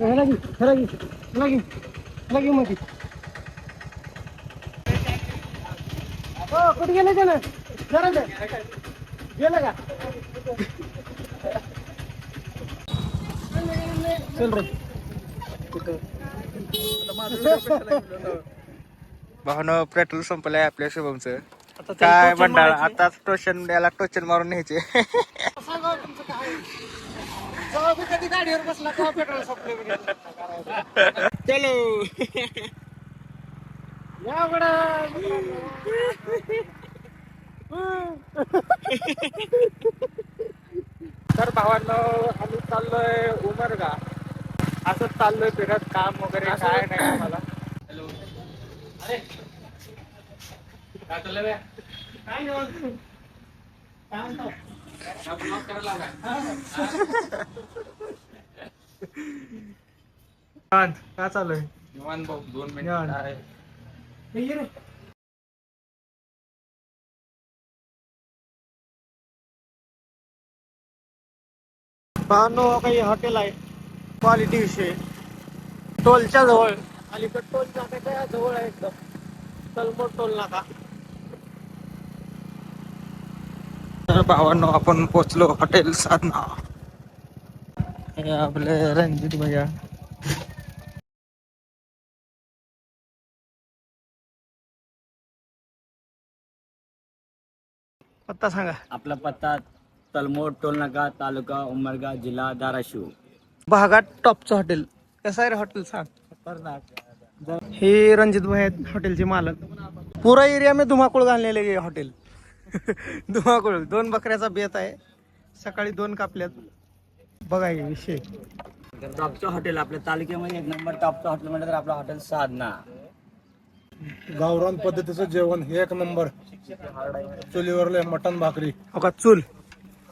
मध्ये कुठे गेलं त्यानं जरा गेलं का चल रे भावना पेट्रोल संपलंय आपल्या शुभमचं. काय मंडळ आता टोचन द्यायला टोचन मारून न्यायचे. सांगा तुमचं काय जेव्हा मी कधी गाडीवर बसला तेव्हा पेट्रोल संपले चलो या बडा तर भावांनो आम्ही चाललोय उमरगा. असंच चाललोय फिरत, काम वगैरे काय नाही आम्हाला. हॅलो अरे काय चाललंय बे? काय नाही काय म्हणतो काय चालू आहे? निवांत भाऊ 2 मिनिट. पाहनो काही हॉटेल आहे क्वालिटी विषय टोलच्या जवळ अलीकड टोल नाक्याच्या जवळ आहे एकदम तलमोड टोल नाका. तर भावांनो आपण पोचलो हॉटेल साधना. हे आपले रणजित भैया. पत्ता सांगा. आपला पत्ता तलमोड टोल नाका, तालुका उमरगा, जिल्हा धाराशिव. भागात टॉपचं हॉटेल. कसं आहे रे हॉटेल सांग. हे रणजित भाई आहेत हॉटेलचे मालक. पुरा एरिया में धुमाकूळ घाललेले हे हॉटेल. धुमाकूळ 2 बकऱ्याचा बेत आहे. सकाळी 2 कापल्यात. बघा हे विषय. टॉपचं हॉटेल आपल्या तालुक्यामध्ये 1 नंबर टॉपचं हॉटेल म्हटलं तर आपलं हॉटेल साधना. गावरान पद्धतीचं जेवण 1 नंबर. चुलीवरले मटण भाकरी. बघा चूल.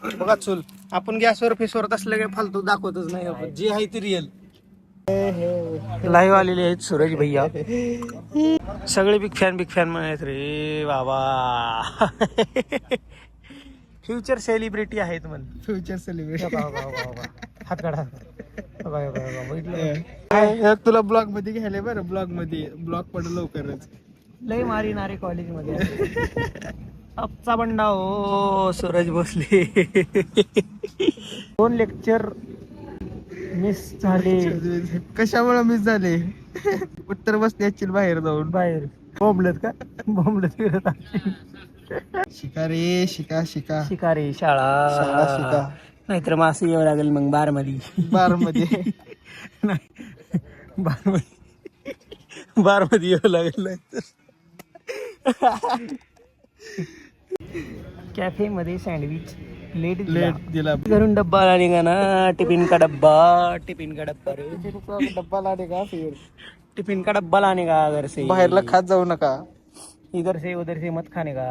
बघा चूल. आपण गॅसवर फेसवर असलं काही फालतू दाखवतच नाही आपण. जे आहे ते रिअल. लाईव्ह आलेले आहेत सूरज भैया. सगळे बिग फॅन म्हणत रे बाबा. फ्युचर सेलिब्रिटी आहेत म्हण. Future celebration. हात काढा. तुला ब्लॉग मध्ये घ्यायला बरं. ब्लॉग पड लवकरच. लय मारिणारे कॉलेज मध्ये. आजचा बंडा हो सूरज भोसले. 2 लेक्चर मिस झाले. कशामुळे मिस झाले? उत्तर बसले असतील बाहेर जाऊन. बाहेर बोंबलत का बोंबलत फिरत असतील. शिका रे शिका. शिकारे शाळा शिका. नाहीतर मासे यावं लागेल मग बार मध्ये नाही बार मध्ये यावं लागेल. नाहीतर कॅफे मध्ये सँडविच लेट दिला. घरून डब्बा लाने का ना. टिफिन का डब्बा रे. डब्बा लाने का फिर टिफिन का डब्बा लाने का घर से. बाहेरला खात जाऊ नका. इधर से उधर से मत खाने का.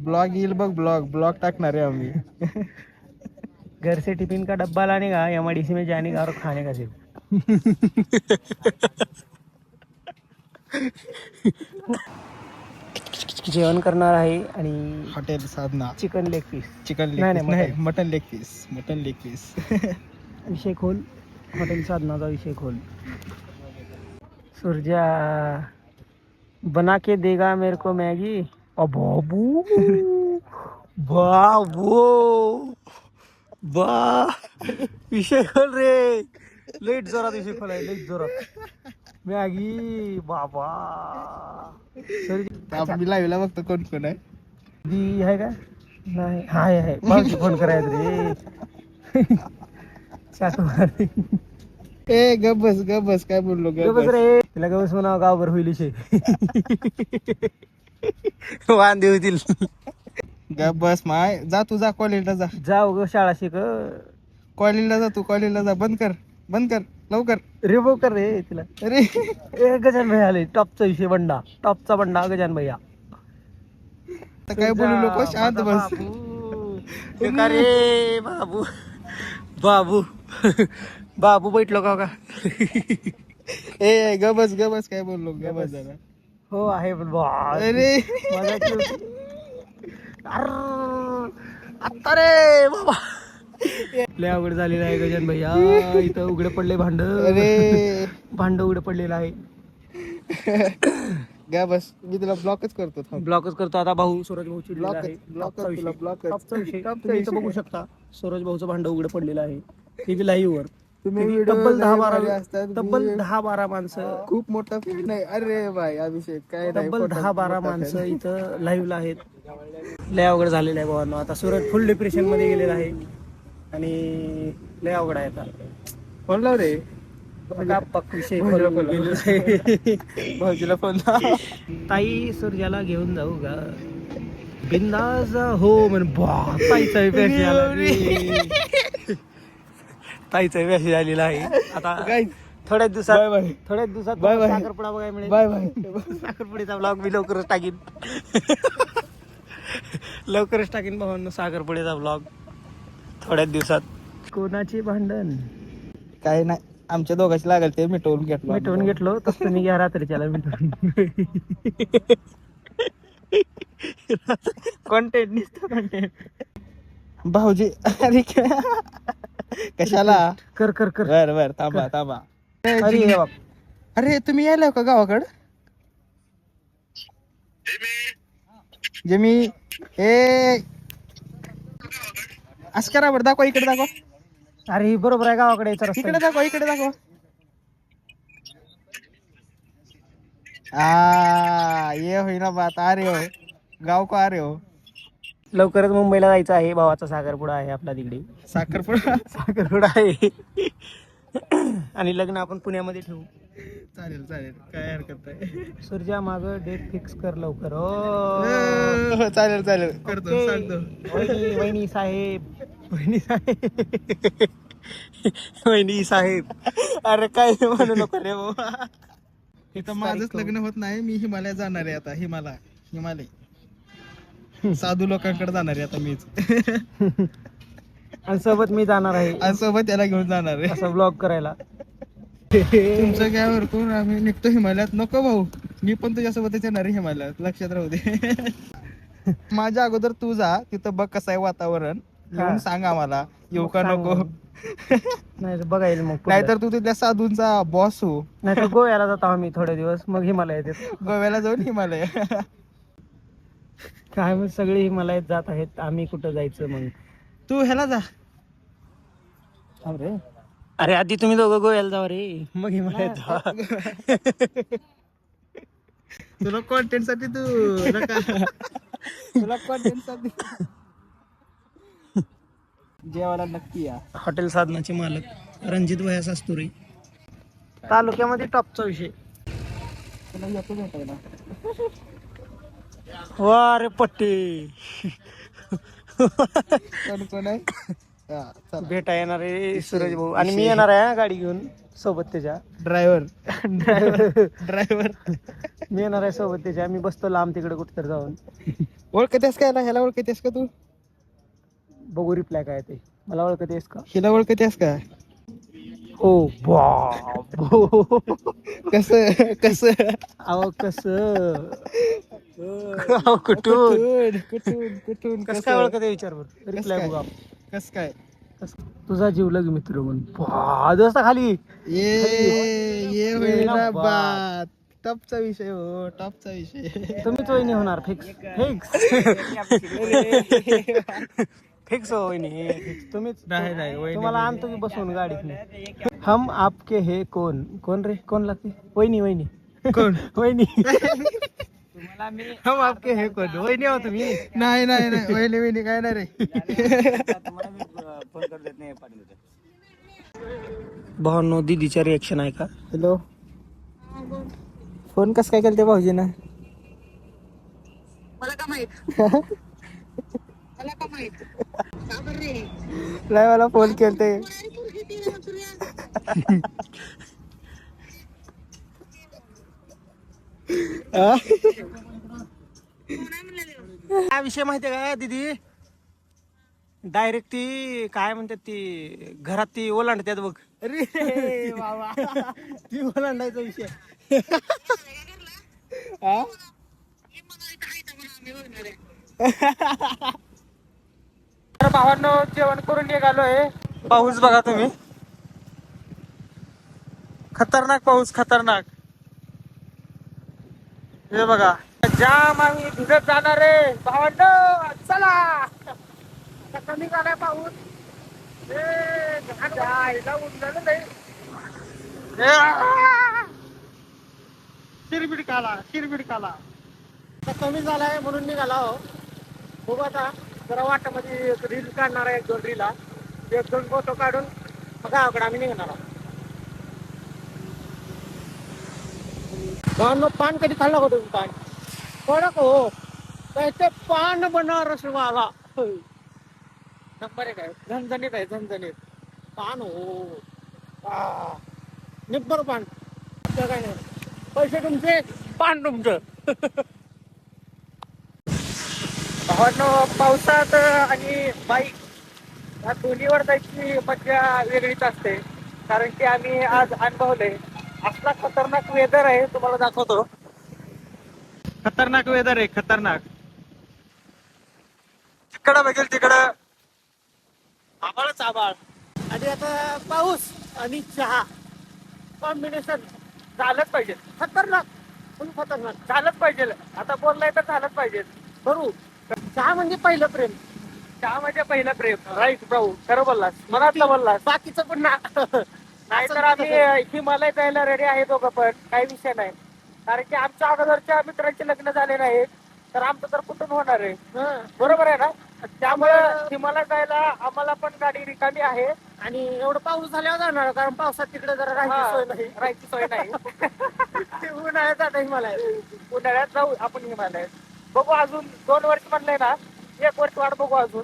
ब्लॉग येईल बघ. ब्लॉग टाकणार आहे आम्ही. घर से टिफिन का डब्बा लाने का एमआईडीसी में जाने का और खाने का सिर्फ. जेवण करणार आहे आणि hotel Sadhana. Chicken leg piece. नाही मटन लेग पीस. विषय खोल. हॉटेल साधनाचा विषय खोल. सूर्या बना के देगा मेरे को मैगी. बाबू बा विषय खोल रे. लेट जोरात विषय खोल आहे. लेट जोरात मॅगी बाबा. मी लाईव्हला बघतो कोण आहे. दी आहे का नाही. हाय पावशी फोन करायचं रे. चाकू ए गबस काय बोललो गबस रे. तिला गबस म्हणावं गावभर होईल विषय. वांदे होतील. गबस माय. जा तू जा कॉलेजला जा. जाऊ ग शाळा शिक. कॉलेजला जा तू. कॉलेजला जा. बंद कर लवकर. रिमूव्ह कर रे तिला. अरे गजान भैया आले. टॉपचा विषय बंडा. टॉपचा बंडा गजान भैया. काय बोलू नको. शांत बस. का रे बाबू बैठलो का. ए गबस काय बोललो. गबस जरा. हो आहे पण अरे आता रे बाबा. लय अवघड झालेलं आहे गजान भैया. इथं उघडं पडले भांड. अरे भांड उघडं पडलेलं आहे. गा बस मी तुला ब्लॉकच करतो थांब. ब्लॉकच करतो आता. भाऊ सूरज भाऊ चिडलेला ब्लॉकच- आहे. ब्लॉकच टॉपचा तुला विषय. ब्लॉकच. टॉपचा विषय. टॉपचा तुम्ही इथं विषय. बघू शकता सूरज भाऊचं भांड उघडं पडलेलं आहे. ते बी लाईव्ह वर. तुम्ही तब्बल व्हिडिओ 10-12 असतात. तब्बल मी 10-12 माणसं खूप मोठा फॅन आहे. अरे बाय अभिषेक काय नाही, तब्बल मोठा- 10-12 मोठा माणसं fan. इथं लाईव्हला आहेत. लय अवघड झालेलं आहे भावांनो. आता सूरज फुल डिप्रेशन मध्ये गेलेला आहे आणि लय अवघड आहे आता. फोन लाव रे पक विषय भाऊजीला खोलून फोन लाव. गेलेला आहे. भाऊजीला फोन लाव. ताई सूर्याला घेऊन जाऊ का बिंदास हो म्हण. ताईचा मेसेज आला रे. ताईचा मेसेज आलेला आहे. आता Guys, थोड्याच दिवसात Bye bye. थोड्याच दिवसात Bye bye. साखरपुडा बघायला मिळेल. Bye bye. साखरपुडीचा ब्लॉग मी लवकरच टाकीन. लवकरच टाकीन भावांनो साखरपुडीचा ब्लॉग थोड्याच दिवसात. कोणाची भांडण काय नाही आमच्या दोघांची लागेल ते मिटवून घेतलं. मिटवून घेतलो तसं तुम्ही घ्या रात्रीच्याला मिटवून. कॉन्टेंट नुसतं कॉन्टेंट. भाऊजी अरे कशाला कर कर कर. बर बर थांबा थांबा. अरे हे बघ. अरे तुम्ही यायला का गावाकड जे मी ए असं करा बरं दाखवा इकडे दाखवा अरे ही बरोबर आहे गावाकडे यायचा रस्ता. इकडे दाखवा इकडे दाखवा. आ ये होईना बात आ रे हो गाव को आ रे हो. लवकरच मुंबईला जायचं आहे. भावाचा साखरपुडा आहे आपला तिकडे. साखरपुडा साखरपुडा आहे आणि लग्न आपण पुण्यामध्ये ठेवू. चालेल चालेल काय हरकत नाही. सूर्या माग डेट फिक्स कर लवकर. हो, चालेल चालेल करतो सांगतो. वहिनी साहेब. वहिनी साहेब. वहिनी साहेब. अरे काय म्हणू नको रे बाबा. इथं माझंच लग्न होत नाही. मी हिमालय जाणार आहे आता. हिमालय साधू लोकांकडे जाणार आहे आता मीच. आणि सोबत मी जाणार आहे आणि सोबत त्याला घेऊन जाणार आहे. असं ब्लॉग करायला. तुमचं काय करून आम्ही निघतो हिमालयात. नको भाऊ मी पण तुझ्यासोबतच येणार आहे हिमालयात. लक्षात राहू दे. माझ्या अगोदर तू जा तिथं बघ कसं आहे वातावरण. येऊन सांग आम्हाला येऊ का नको. नाही तर बघायला मग. नाहीतर तू तिथल्या साधूंचा बॉस हो. नाहीतर गोव्याला जातो आम्ही थोडे दिवस मग हिमालयात येतो. गोव्याला जाऊन हिमालय. काय मग सगळे हिमालयात जात आहेत. आम्ही कुठं जायचं मग. तू ह्याला जा. अरे अरे आधी तुम्ही दोघं गोव्याला जावा रे मग हिमालयात जा. तुला कॉन्टेंट साठी तुला कॉन्टेंट साठी जेवायला नक्की या. हॉटेल साधनाचे मालक रणजित भैया सास्तुरे. तालुक्यामध्ये टॉपचा विषय. तुला येतो भेटायला. वा रे पट्टी. कोण कोण आहे हा, चला. भेटा येणार आहे सूरज भाऊ आणि मी येणार आहे गाडी घेऊन सोबत त्याच्या. ड्रायव्हर मी येणार आहे सोबत त्याच्या. मी बसतो लांब तिकडे कुठं जाऊन. ओळखतेस का ह्याला ओळखतेस का तू. बघू रिप्लाय काय ते. मला ओळखतेस का. हिला ओळखतेस का. हो बाप. कसं कसं अहो कसं. अहो कुठून कुठून कुठून कसं काय ओळखते विचार बरं. रिप्लाय बघू आपण. कस काय तुझा जीवलग मित्र म्हणून दोस्ता खाली. ये होईना ना बात. टॉपचा विषय हो टॉपचा विषय. तुम्हीच वहिनी होणार. फिक्स फिक्स हो वहिनी. तुम्हीच. नाही, नाही, वहिनी तुम्हाला आणतो की बसवून गाडीत. हम आपके हे कोण. कोण रे कोण लागते. वहिनी कोण वहिनी. हम आपके हे कोण वहिनी हो तुम्ही. नाही नाही नाही वहिनी वहिनी काय नाही रे. फोन करू देत नाही पाठवून. भावनो दीदीच्या रिएक्शन आहे का. हॅलो फोन कस काय केलं भाऊजीनं. नाही मला फोन केलते. काय विषय माहितीये का दीदी. डायरेक्ट ती काय म्हणतात ती घरात ती ओलांडतात बघ. अरे बाबा ती ओलांडायचा विषय. भावांनो जेवण करून निघालोय. पाऊस बघा तुम्ही, खतरनाक पाऊस, खतरनाक. हे बघा जाम आम्ही भिजत जाणार आहे भावांनो. चला आता कमी झालाय पाऊस. शिरबिड काला, शिरबिड काला. आता कमी झालाय म्हणून निघाला हो. बघू आता जरा वाटामध्ये रील काढणार आहे, 1-2 रीला, 1-2 फोटो काढून मग गावाकडे आम्ही निघणार आहोत. भावांनो पान कधी खाल्ला का तुम्ही? पान कडक हो, त्याचे पान बनारस वाला नंबर 1 आहे. झणझणीत आहे, झणझणीत पान हो. निब्बर पान, काय नाही. पैसे तुमचे, पान तुमचं. भावांनो पावसात आणि बाईक या दोन्हीवर जायची मजा वेगळीच असते. कारण की आम्ही आज अनुभवलंय, असला खतरनाक वेदर आहे, तुम्हाला दाखवतो. खतरनाक वेदर आहे, खतरनाक. तिकडं बघेल तिकडं आभाळच आभाळ, आणि आता पाऊस आणि चहा कॉम्बिनेशन झालंच पाहिजे. खतरनाक, फुल खतरनाक झालंच पाहिजे. आता बोललाय तर झालंच पाहिजे. करू. चहा म्हणजे पहिलं प्रेम, चहा म्हणजे पहिलं प्रेम. राईट भाऊ, खरं बोललास, मनातलं बोललास. बाकीचं पण नाही तर आम्ही हिमालय जायला रेडी आहे दोघं पण, काही विषय नाही. कारण की आमच्या अगोदरच्या मित्रांचे लग्न झाले नाही, तर आमचं तर कुठून होणार आहे. बरोबर आहे ना? त्यामुळे हिमालय जायला आम्हाला पण गाडी रिकामी आहे. आणि एवढं पाऊस झाल्यावर जाणार, कारण पावसात तिकडे जरा राहायची सोय नाही. उन्हाळ्यात जाता हिमालय, उन्हाळ्यात जाऊ आपण हिमालय. बघू अजून 2 वर्ष म्हणलंय ना, 1 वर्ष वाट बघू अजून.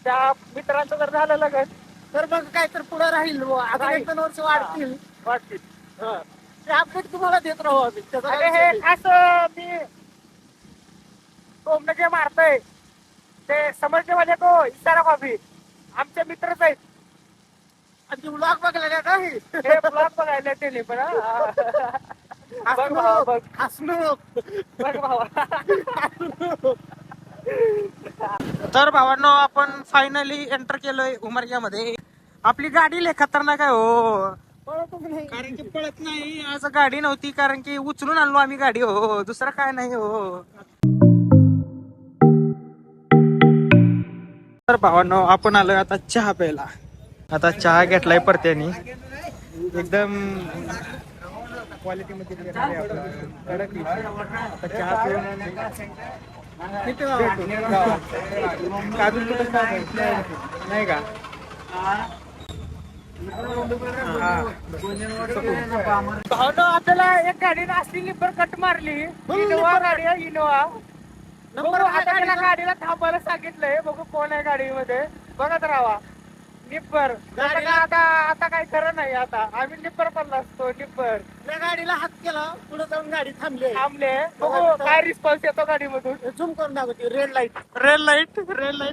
त्या मित्रांचं जर झालं लगेच तर मग काय तर पुढे राहील. आता 1-2 वर्ष वाढतील. ते अपडेट तुम्हाला देत राहू आम्ही. हे असं मी टोमणं जे मारतय ते समजले म्हणजे तो इशारा कॉपी आमचे मित्रच आहेत. आणि ती ब्लॉग बघायला का? हे ब्लॉग बघायला ते पण बघ भावा, बघ हसणं बघ भावा. तर भावांनो आपण फायनली एंटर केलोय उमरग्यामध्ये. आपली गाडी लय खतरनाक आहे हो. कारण की पळत नाही, आज गाडी नव्हती, कारण की उचलून आणलो आम्ही गाडी हो, दुसरं काय नाही हो. तर भावांनो आपण आलोय आता चहा प्यायला. आता चहा घेतलाय परत्यानी, एकदम क्वालिटी मध्ये कडक. आता चहा पिऊन काजू नाही का? भावनो आपल्याला एक गाडीने असली लिंबर कट मारली. इनोवा गाडी आहे, इनोवा. आता त्याला गाडीला थांबायला सांगितलंय. बघू कोण आहे गाडीमध्ये, बघत राहा. निब्बर गाडीला आता काय खरं नाही. आता आम्ही निब्बर पडला असतो. निब्बर त्या गाडीला हात केला, पुढे जाऊन गाडी थांबले. बघू काय रिस्पॉन्स येतो गाडीमधून. झूम करून दाखवते. रेड लाईट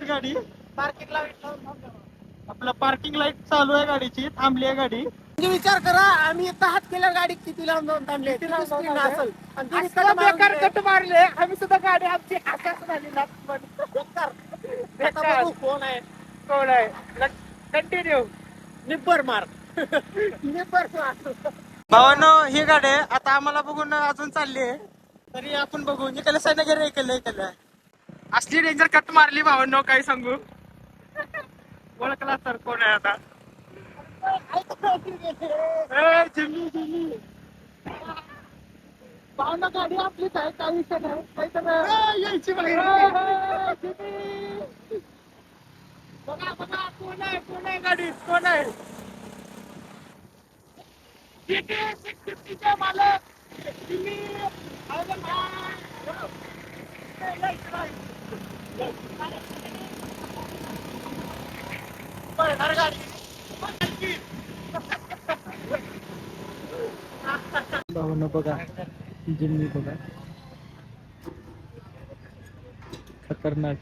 गाडी पार्किंग लाईट, आपला पार्किंग लाईट चालू आहे गाडीची, थांबली आहे गाडी. म्हणजे विचार करा, आम्ही इथं हात केल्या गाडी किती लांब जाऊन थांबली असेल. बेकार कट मारले आम्ही सुद्धा. गाडी आमची आकाश झाली ना. बेकार कोण आहे कंटिन्यू निब्बर मार. निब्बर मार. भावांनो ही गाडी आता आम्हाला बघून अजून चालली आहे, तरी आपण बघू. निकल सैनगिरी केलंय असली डेंजर कट मारली भावांनो, काय सांगू. ओळखला तर कोण आहे आता. भावना गाडी आपलीच आहे, काही विषय नाही. काहीतरी यायची बघा बघा कोण आहे गाडी, कोण आहे. मालक भावना बघा, जिमनी बघा, खतरनाक.